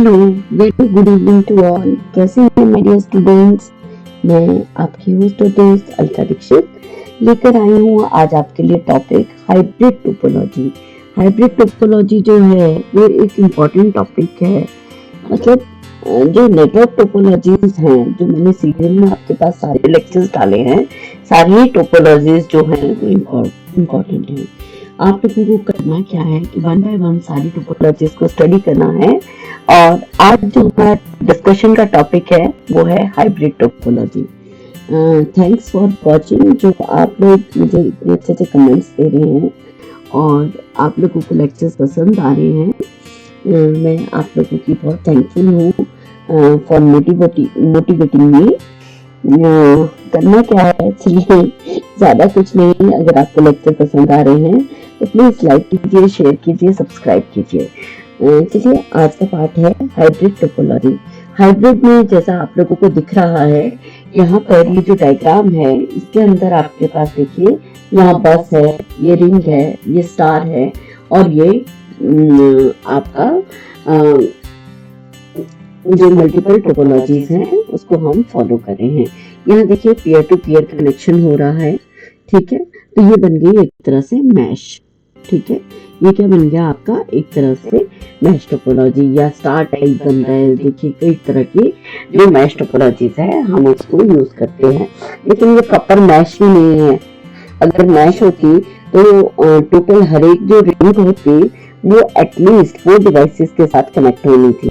Hello, very good evening to all. कैसे हैं my dear students? मैं आपकी होस्ट और दोस्त अलका दीक्षित लेकर आई हूँ आज आपके लिए topic hybrid topology. Hybrid topology जो है वो एक इम्पॉर्टेंट टॉपिक है। मतलब जो नेटवर्क टोपोलॉजीज हैं, जो मैंने सीरियल में आपके पास सारे लेक्चर्स डाले हैं, सारी टोपोलॉजीज जो हैं वो इम्पॉर्टेंट हैं। आप लोगों को करना क्या है कि वन बाय वन सारी टोपोलॉजीज को स्टडी करना है। और आज जो हमारा डिस्कशन का टॉपिक है वो है hybrid topology. Thanks for watching. जो आप लोग मुझे इतने अच्छे अच्छे कमेंट्स दे रहे हैं और आप लोगों को लेक्चर्स पसंद आ रहे हैं, मैं आप लोगों की बहुत थैंकफुल हूँ फॉर मोटिवेटिंग मी। करना क्या है, चलिए ज़्यादा कुछ नहीं। अगर आपको लेक्चर पसंद आ रहे हैं तो प्लीज़ लाइक कीजिए, शेयर कीजिए, सब्सक्राइब कीजिए। चलिए आज का पार्ट है हाइब्रिड टोपोलॉजी। हाइब्रिड में जैसा आप लोगों को दिख रहा है यहाँ पर, ये जो डायग्राम है इसके अंदर आपके पास देखिए, यहाँ बस है, ये रिंग है, ये स्टार है और ये आपका जो मल्टीपल टोपोलॉजीज हैं उसको हम फॉलो कर रहे हैं। यहाँ देखिए पीयर टू पीयर कनेक्शन हो रहा है, ठीक है। तो ये बन गई एक तरह से मैश, ठीक है। ये क्या बन गया आपका, एक तरह से मैश टोपोलॉजी या स्टार टाइप बन रहा है। देखिए कई तरह की जो मैश टोपोलॉजीज है हम उसको यूज करते हैं, लेकिन ये प्रॉपर मैश भी नहीं है। अगर मैश होती तो टोटल हर एक जो रिंग होती वो एटलीस्ट 4 डिवाइसेस के साथ कनेक्ट होनी थी,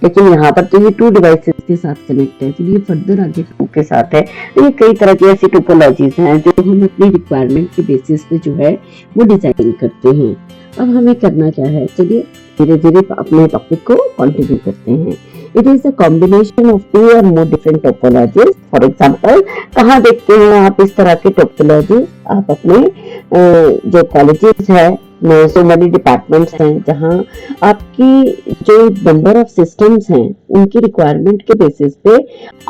लेकिन यहाँ पर तो ये 2 डिवाइसेस के साथ कनेक्ट है। चलिए फर्दर आगे 2 के साथ है। तो ये कई तरह की ऐसी टोपोलॉजीज हैं जो हम अपनी रिक्वायरमेंट के बेसिस पे जो है वो डिजाइन करते हैं। अब हमें करना क्या है, चलिए धीरे धीरे अपने टॉपिक को कंटिन्यू करते हैं। It is a combination of 2 और more different topologies. For example, कहाँ देखते हैं आप इस तरह के टोपोलॉजीज? आप अपने जो कॉलेजेस है, सो मेनी डिपार्टमेंट्स हैं जहाँ आपकी जो नंबर ऑफ सिस्टम्स हैं उनकी रिक्वायरमेंट के बेसिस पे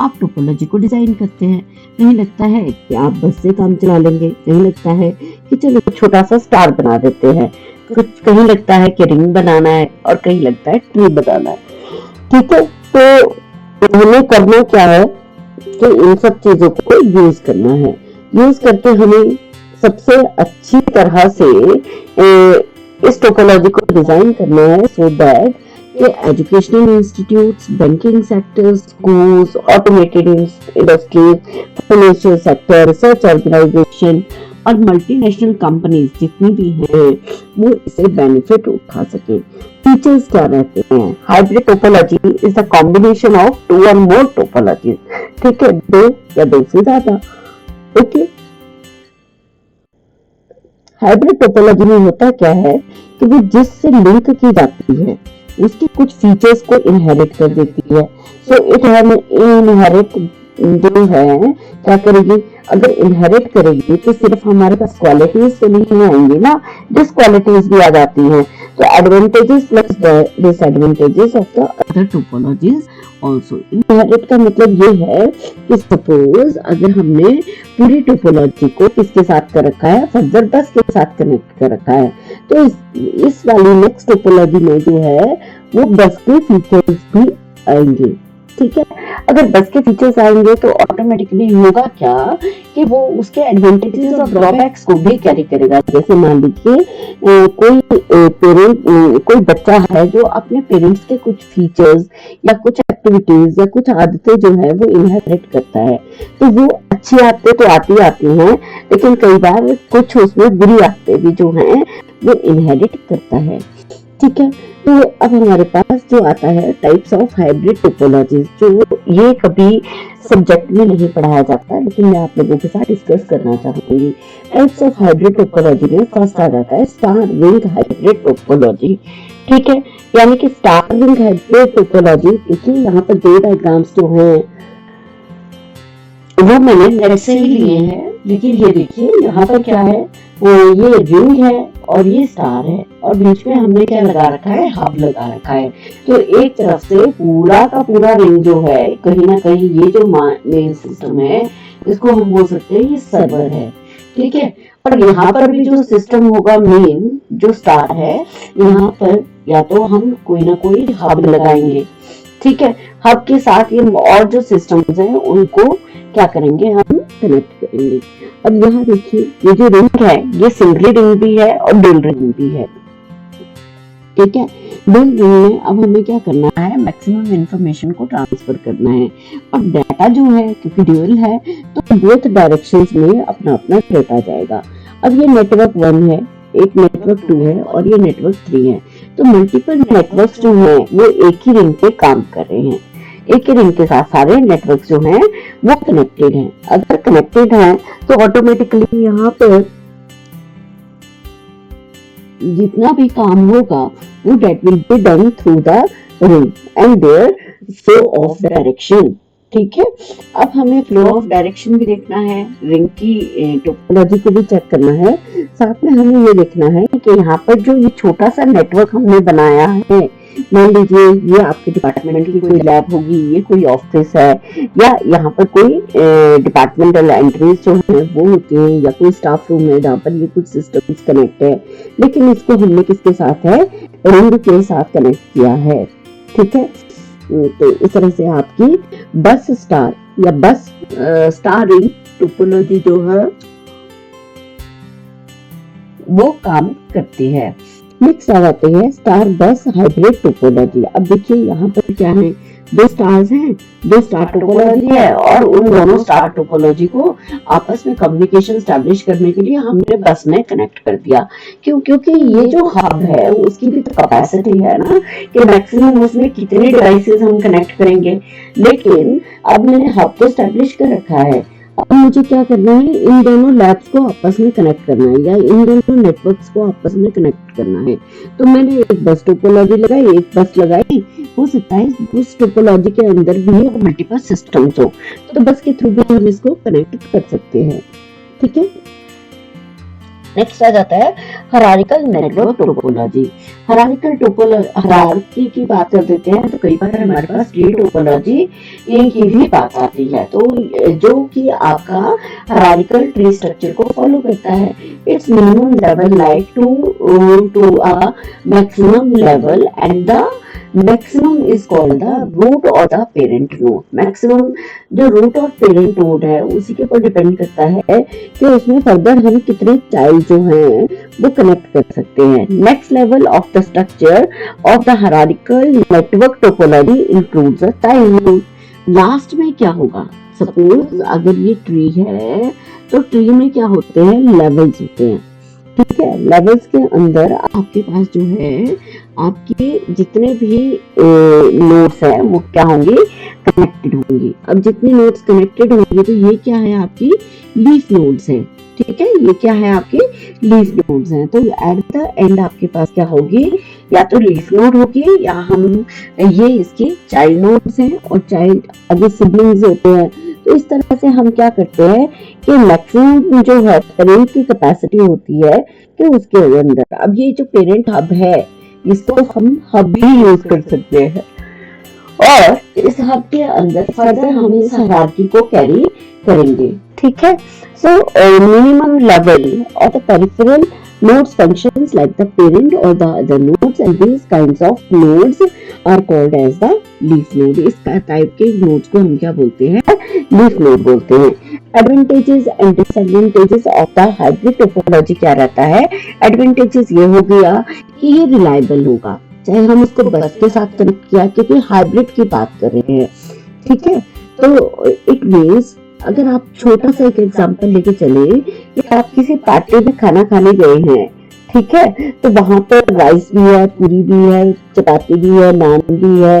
आप टोपोलॉजी को डिजाइन करते हैं। कहीं लगता है कि आप बस से काम चला लेंगे, कहीं लगता है कि चलो छोटा सा स्टार बना देते हैं, कहीं लगता है कि रिंग बनाना है और कहीं लगता है ट्री बनाना है, ठीक है। तो हमें करना क्या है कि इन सब चीजों को यूज करना है। यूज करके हमें सबसे अच्छी तरह से इस टोपोलॉजी को डिजाइन करना है, सो दैट कि educational institutes, banking sector, schools, automated industries, financial sector, research organisation और मल्टीनेशनल कंपनीज जितनी भी हैं वो इसे बेनिफिट उठा सके। फीचर्स क्या रहते हैं? Hybrid topology is the combination of 2 और मोर टोपोलॉजीज, ठीक है, 2 या 2 से ज्यादा। ओके, हाइब्रिड टोपोलॉजी में होता क्या है कि वो जिससे लिंक की जाती है उसके कुछ फीचर्स को इनहेरिट कर देती है। सो इट इनहेरिट जो है क्या करेगी, अगर इनहेरिट करेगी तो सिर्फ हमारे पास क्वालिटीज तो नहीं आएंगी ना, डिसक्वालिटीज भी आ जाती हैं। तो advantages plus disadvantages of the other topologies also. Inherit का मतलब ये है कि सपोज अगर हमने पूरी टोपोलॉजी को किसके साथ कर रखा है, फर्दर बस के साथ कनेक्ट कर रखा है, तो इस वाली नेक्स्ट टोपोलॉजी में जो है वो बस के फीचर्स भी आएंगे, ठीक है। अगर बस के फीचर्स आएंगे तो ऑटोमेटिकली होगा क्या कि वो उसके एडवांटेजेस और ड्रॉबैक्स को भी कैरी करेगा। जैसे मान लीजिए कोई बच्चा है जो अपने पेरेंट्स के कुछ फीचर्स या कुछ एक्टिविटीज या कुछ आदतें जो है वो इनहेरिट करता है, तो वो अच्छी आदतें तो आती हैं, लेकिन कई बार कुछ उसमें बुरी आदतें भी जो हैं वो इनहेरिट करता है, ठीक है। तो अब हमारे पास जो आता है टाइप्स ऑफ हाइब्रिड टोपोलॉजीज, जो ये कभी सब्जेक्ट में नहीं पढ़ाया जाता है, लेकिन मैं आप लोगों के साथ डिस्कस करना चाहूंगी। टाइप्स ऑफ हाइब्रिड टोपोलॉजी में फर्स्ट आ जाता है स्टार रिंग हाइब्रिड टोपोलॉजी, ठीक है। यानी कि स्टार रिंग हाइब्रिड टोपोलॉजी, देखिए यहाँ पर 2 डायग्राम्स जो हैं वो मैंने नेट से ही लिए हैं, लेकिन ये देखिए यहाँ पर क्या है, ये रिंग है और ये स्टार है और बीच में हमने क्या लगा रखा है, हब लगा रखा है। तो एक तरफ से पूरा का पूरा रिंग जो है, कहीं ना कहीं ये जो मेन सिस्टम है इसको हम बोल सकते हैं ये सर्वर है, ठीक है। और यहाँ पर भी जो सिस्टम होगा मेन जो स्टार है, यहाँ पर या तो हम कोई ना कोई हब लगाएंगे, ठीक है। हब के साथ ये और जो सिस्टम्स हैं उनको क्या करेंगे, हम कनेक्ट करेंगे। अब यहाँ देखिए ये जो रिंग है ये सिंगल रिंग भी है और डुअल रिंग भी है, ठीक है। डुअल रिंग में अब हमें क्या करना है, मैक्सिमम इंफॉर्मेशन को ट्रांसफर करना है। और डाटा जो है क्योंकि डुअल है तो बोथ डायरेक्शंस में अपना अपना डाटा जाएगा। अब ये नेटवर्क 1 है, एक नेटवर्क 2 है और ये नेटवर्क 3 है। तो मल्टीपल नेटवर्क्स जो हैं वो एक ही रिंग पे काम कर रहे हैं, एक ही रिंग के साथ सारे नेटवर्क जो हैं वो कनेक्टेड हैं। अगर कनेक्टेड हैं तो ऑटोमेटिकली यहाँ पर जितना भी काम होगा वो that will be done through the ring and their flow of direction, ठीक है। अब हमें फ्लो ऑफ डायरेक्शन भी देखना है, रिंग की टोपोलॉजी को भी चेक करना है, साथ में हमें ये देखना है कि यहाँ पर जो ये छोटा सा नेटवर्क हमने बनाया है, मान लीजिए ये आपके डिपार्टमेंट की कोई लैब होगी, ये कोई ऑफिस है, या यहाँ पर कोई डिपार्टमेंटल एंट्रीज जो है वो होती हैं, या कोई स्टाफ रूम है जहाँ पर ये कुछ सिस्टम्स कनेक्ट है, लेकिन इसको हमने किसके साथ है, रिंग के साथ कनेक्ट किया है, ठीक है। तो इस तरह से आपकी बस स्टार या बस स्टार रिंग टोपोलॉजी जो है वो काम करती है। नेक्स्ट आ जाते हैं स्टार बस हाइब्रिड टोपोलॉजी। अब देखिए यहाँ पर क्या है, दो स्टार्स हैं, दो स्टार टोपोलॉजी है और उन दोनों स्टार टोपोलॉजी को आपस में कम्युनिकेशन स्टैब्लिश करने के लिए हमने बस में कनेक्ट कर दिया। क्यों? क्योंकि ये जो हब है उसकी भी तो कैपेसिटी है ना कि मैक्सिमम उसमें कितने डिवाइसेस हम कनेक्ट करेंगे, लेकिन अब मैंने हब तो स्टैब्लिश कर रखा है। अब मुझे क्या करना है, इन दोनों लैब्स को आपस में कनेक्ट करना है या इन दोनों नेटवर्क्स को आपस में कनेक्ट करना है। तो मैंने एक बस टोपोलॉजी लगाई, एक बस लगाई, हो सकता है उस टोपोलॉजी के अंदर भी मल्टीपल सिस्टम्स हो, तो बस के थ्रू भी हम इसको कनेक्ट कर सकते हैं, ठीक है। नेक्स्ट आ जाता है हायरार्किकल नेटवर्क टोपोलॉजी। हायरार्की की बात कर देते हैं तो कई बार हमारे पास ट्री टोपोलॉजी की भी बात आती है, तो जो कि आपका हायरार्किकल ट्री स्ट्रक्चर को फॉलो करता है। It's minimum level like to a maximum level and the maximum is called the root और द पेरेंट नोड। मैक्सिमम जो रूट और पेरेंट नोड है उसी के ऊपर डिपेंड करता है कि उसमें फर्दर हम कितने चाइल्ड जो हैं वो कनेक्ट कर सकते हैं। Next level of the structure of the hierarchical network topology includes the child node. Last में क्या होगा, सपोज अगर ये ट्री है तो ट्री में क्या होते हैं, लेवल्स होते हैं, ठीक है। लेवल्स के अंदर आपके पास जो है आपके जितने भी नोड्स हैं वो क्या होंगे, कनेक्टेड होंगे। अब जितने नोड्स कनेक्टेड होंगे तो ये क्या है, आपकी लीफ नोड्स हैं, ठीक है। ये क्या है, आपके लीफ नोड्स हैं। तो एट द एंड आपके पास क्या होगी, या तो लीफ नोड होगी या हम ये इसके चाइल्ड नोड्स हैं और चाइल्ड अगर सिबलिंग्स होते हैं। तो इस तरह से हम क्या करते हैं कि मैक्सिमम जो है पेरेंट की कैपेसिटी होती है कि उसके अंदर, अब ये जो पेरेंट हब है इसको हम हब भी यूज कर सकते हैं और इस हब के अंदर फर्दर हम इस हायरार्की को कैरी करेंगे, ठीक है। So minimum level of the peripheral nodes functions like the parent or the other nodes, and these kinds of nodes are called as the leaf node। इस टाइप के nodes को हम क्या बोलते हैं, leaf node बोलते हैं। Advantages and disadvantages of the hybrid topology क्या रहता है, advantages ये हो गया कि ये reliable होगा, चाहे हम उसको बस के साथ कनेक्ट किया, क्योंकि हाइब्रिड की बात कर रहे हैं, ठीक है। तो इट मीन्स अगर आप छोटा सा एक एग्जांपल लेके चले कि आप किसी पार्टी में खाना खाने गए हैं, ठीक है, तो वहां पर राइस भी है, पूरी भी है, चपाती भी है, नान भी है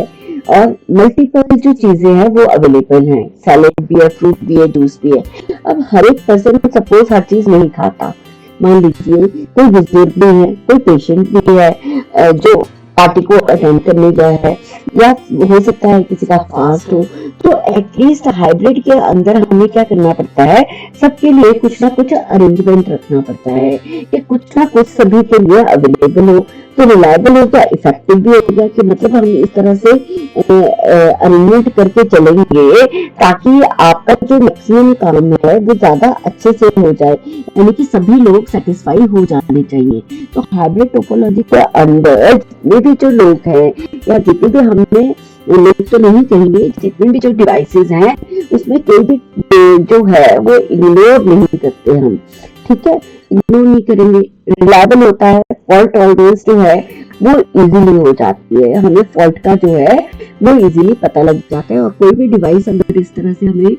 और मल्टीपल जो चीजें हैं वो अवेलेबल हैं, सैलेड भी है, फ्रूट भी है, जूस भी है। अब हर एक पर्सन सपोज हर चीज नहीं खाता, मान लीजिए कोई बुजुर्ग भी है, कोई पेशेंट भी है जो पार्टी को अटेंड करने गया है, या हो सकता है किसी का फास्ट हो, तो एटलीस्ट हाइब्रिड के अंदर हमें क्या करना पड़ता है, सबके लिए कुछ ना कुछ अरेंजमेंट रखना पड़ता है कि कुछ ना कुछ सभी के लिए अवेलेबल हो, तो रिलायबल होगा, इफेक्टिव भी होगा कि मतलब हम इस तरह से अरेंजमेंट करके चलेंगे ताकि आपका जो मैक्सिमम काम है वो ज्यादा अच्छे से हो जाए, यानी कि सभी लोग सेटिस्फाई हो जाने चाहिए। तो हाइब्रिड टोपोलॉजी के अंदर जितने भी जो लोग हैं या जितने भी हमने वो लोग तो नहीं कहेंगे, जितने भी जो डिवाइसेस हैं उसमें कोई भी जो है वो इग्नोर नहीं करते हम, ठीक है, इग्नोर नहीं करेंगे, रिलायबल होता है, फॉल्ट टॉलरेंस जो है वो इजीली हो जाती है, हमें फॉल्ट का जो है वो इजीली पता लग जाता है। और कोई भी डिवाइस अगर इस तरह से हमें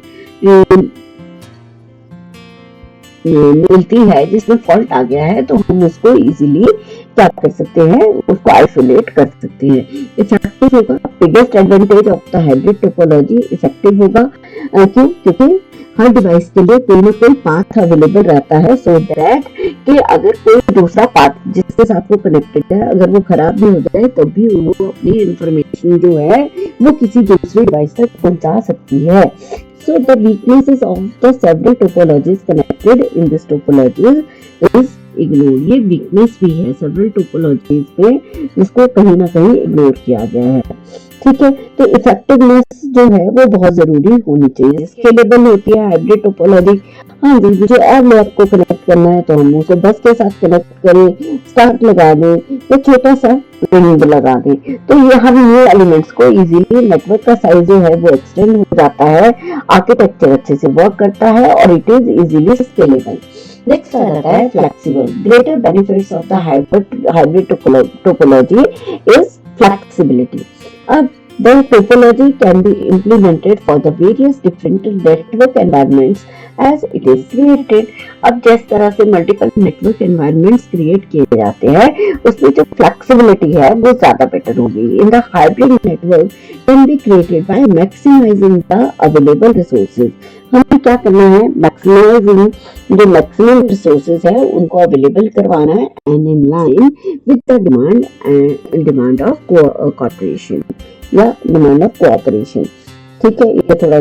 मिलती है जिसमें फॉल्ट आ गया है तो हम उसको इजीली क्या कर सकते हैं, उसको आइसोलेट कर सकते हैं। इफेक्टिव होगा, biggest advantage of the hybrid topology effective होगा, क्यों, क्योंकि हर डिवाइस के लिए कोई ना कोई पाथ अवेलेबल रहता है, सो दैट कि अगर कोई दूसरा पाथ जिसके साथ वो कनेक्टेड है अगर वो खराब भी हो जाए तो भी वो अपनी इंफॉर्मेशन जो है वो किसी दूसरी डिवाइस तक पहुंचा सकती है। So the weaknesses of the several topologies connected in this topology is ignore. ये weakness भी है several topologies पे जिसको कहीं ना कहीं इग्नोर किया गया है, ठीक है। तो इफेक्टिवनेस जो है वो बहुत जरूरी होनी चाहिए। स्केलेबल होती है हाइब्रिड टोपोलॉजी, हाँ जी मुझे और लैब को कनेक्ट करना है तो हम उसे बस के साथ कनेक्ट करें, स्टार्ट लगा दें या छोटा सा रिंग लगा दें, तो ये हम ये एलिमेंट्स को इजीली, नेटवर्क का साइज जो है वो एक्सटेंड हो जाता है, आर्किटेक्चर अच्छे से वर्क करता है और it is easily scalable. Next आ जाता है flexible. Greater benefits of the hybrid topology is flexibility. अब the topology can be implemented for the various different network environments as it is created. अब जिस तरह से मल्टीपल नेटवर्क एनवायरनमेंट्स क्रिएट किए जाते हैं उसमें जो फ्लेक्सिबिलिटी है वो ज्यादा बेटर होगी। In the hybrid network can be created by maximising the available resources. हमें क्या करना है, मैक्सिमाइजिंग जो मैक्सिमम रिसोर्सेज है उनको अवेलेबल करवाना है and in line with the demand of corporation या डिमांड ऑफ कोऑपरेशन, ठीक है। ये थोड़ा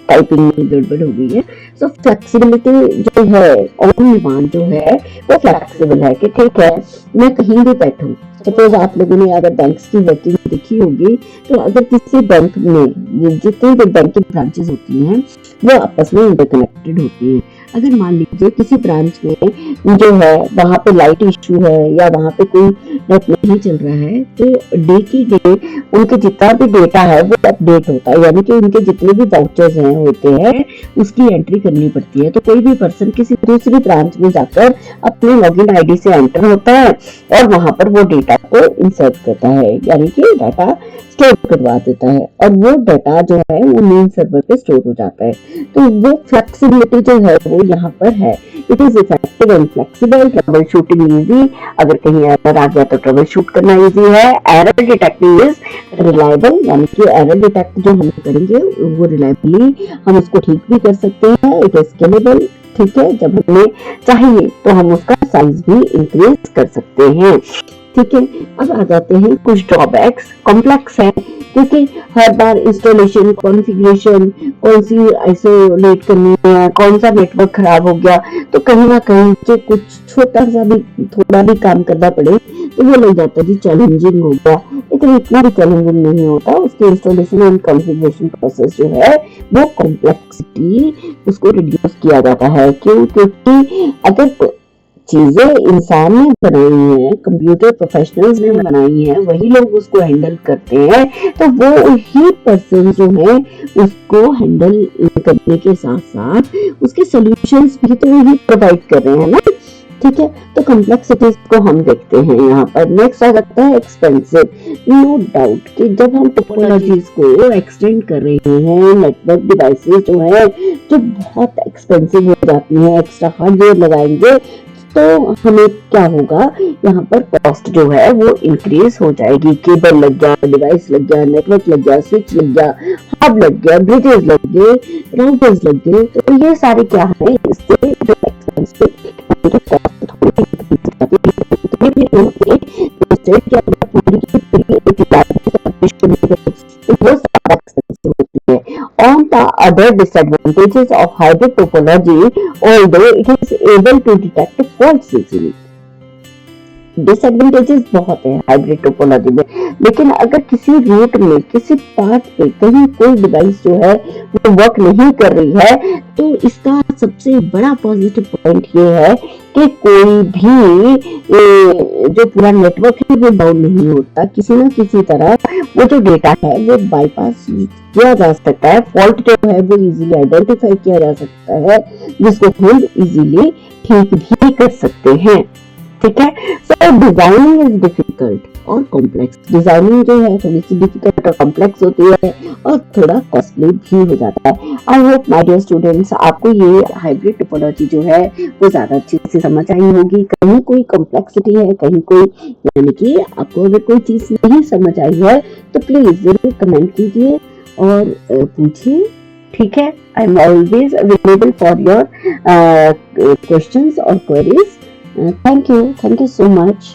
टाइपिंग में गड़बड़ हो गई है। सो फ्लेक्सिबिलिटी जो है, ऑन डिमांड जो है वो फ्लेक्सिबल है कि ठीक है मैं कहीं भी बैठूं। सपोज आप लोगों ने अगर बैंक्स की वर्किंग देखी होगी तो अगर किसी बैंक में जितनी भी बैंक की ब्रांचेस होती हैं वो आपस में इंटरकनेक्टेड होती हैं। अगर मान लीजिए किसी ब्रांच में जो है वहां पे लाइट इश्यू है या वहां पे कोई नेट नहीं चल रहा है तो डे की डे उनके जितना भी डेटा है वो अपडेट होता है, यानी कि उनके जितने भी वाउचर्स हैं होते हैं उसकी एंट्री करनी पड़ती है। तो कोई भी पर्सन किसी दूसरी ब्रांच में जाकर अपने लॉगिन आईडी से एंटर होता है और वहां पर वो डेटा को इंसर्ट करता है, यानी कि डाटा स्टोर करवा देता है और वो डाटा जो है वो मेन सर्वर पे स्टोर हो जाता है। तो वो फ्लेक्सिबिलिटी जो है वो यहाँ पर है। It is effective and flexible, trouble shooting easy, अगर कहीं एरर आ गया तो ट्रबल शूट करना इजी है। एरर डिटेक्टिंग इज रिलायबल, यानी कि एरर डिटेक्ट जो हम करेंगे वो रिलायबली हम उसको ठीक भी कर सकते हैं। इट इज स्केलेबल, ठीक है, जब हमें चाहिए तो हम उसका साइज भी इंक्रीज कर सकते हैं, ठीक है। अब आ जाते हैं कुछ ड्रॉबैक्स। कॉम्प्लेक्स है क्योंकि हर बार इंस्टॉलेशन, कॉन्फ़िगरेशन, कौन सी आइसोलेट करनी है, कौन सा नेटवर्क खराब हो गया तो कहीं ना कहीं से कुछ छोटा सा भी थोड़ा भी काम करना पड़े तो वो लग जाता है जी चैलेंजिंग हो गया, लेकिन इतना भी चैलेंजिंग नहीं होता। उसके इंस्टॉलेशन एंड कॉन्फ़िगरेशन प्रोसेस जो है वो कॉम्प्लेक्सिटी उसको रिड्यूस किया जाता है। क्यों? क्योंकि अगर चीजें इंसान ने बनाई हैं, कंप्यूटर प्रोफेशनल्स ने बनाई हैं, वही लोग उसको हैंडल करते हैं, तो वो ही पर्सन जो है उसको हैंडल करने के साथ साथ उसके सॉल्यूशंस भी तो वही प्रोवाइड कर रहे हैं ना, ठीक है। तो कॉम्प्लेक्सिटीज को हम देखते हैं यहाँ पर। नेक्स्ट आ जाता है एक्सपेंसिव। नो डाउट कि जब हम टोपोलॉजीज को एक्सटेंड कर रहे हैं, नेटवर्क डिवाइसेस जो है जो बहुत एक्सपेंसिव हो जाती हैं, एक्स्ट्रा हार्डवेयर लगाएंगे तो हमें क्या होगा, यहाँ पर कॉस्ट जो है वो इंक्रीज हो जाएगी। केबल लग गया, डिवाइस लग गया, नेटवर्क लग गया, स्विच लग गया, हब लग गया, ब्रिजेस लग गए, राउटर्स लग गए, तो ये सारे क्या है, इससे जो एक्सपेंसिव कॉस्ट थोड़ी On the other disadvantages of hybrid topology, although it is able to detect faults easily. Disadvantages बहुत है हाइब्रिड टोपोलॉजी में, लेकिन अगर किसी रूट में किसी पार्ट पे कहीं कोई डिवाइस जो है वो वर्क नहीं कर रही है, तो इसका सबसे बड़ा पॉजिटिव पॉइंट ये है कि कोई भी जो पूरा नेटवर्क है वो डाउन नहीं होता, किसी ना किसी तरह वो जो डेटा है वो बाईपास किया जा सकता है, फॉल्ट जो है वो इजीली आइडेंटिफाई किया जा सकता है, जिसको हम इजीली ठीक भी कर सकते हैं। ठीक है, सो डिजाइनिंग इज डिफिकल्ट और कॉम्प्लेक्स। डिजाइनिंग जो है थोड़ी सी डिफिकल्ट और कॉम्प्लेक्स होती है और थोड़ा कॉस्टली भी हो जाता है। I hope my dear students आपको ये हाइब्रिड टोपोलॉजी जो है वो ज्यादा अच्छे से समझ आई होगी। कहीं कोई कॉम्प्लेक्सिटी है, कहीं कोई, यानी कि आपको अगर कोई चीज नहीं समझ आई है तो प्लीज जरूर कमेंट कीजिए और पूछिए। ठीक है, I am always available for your questions और queries. Thank you so much.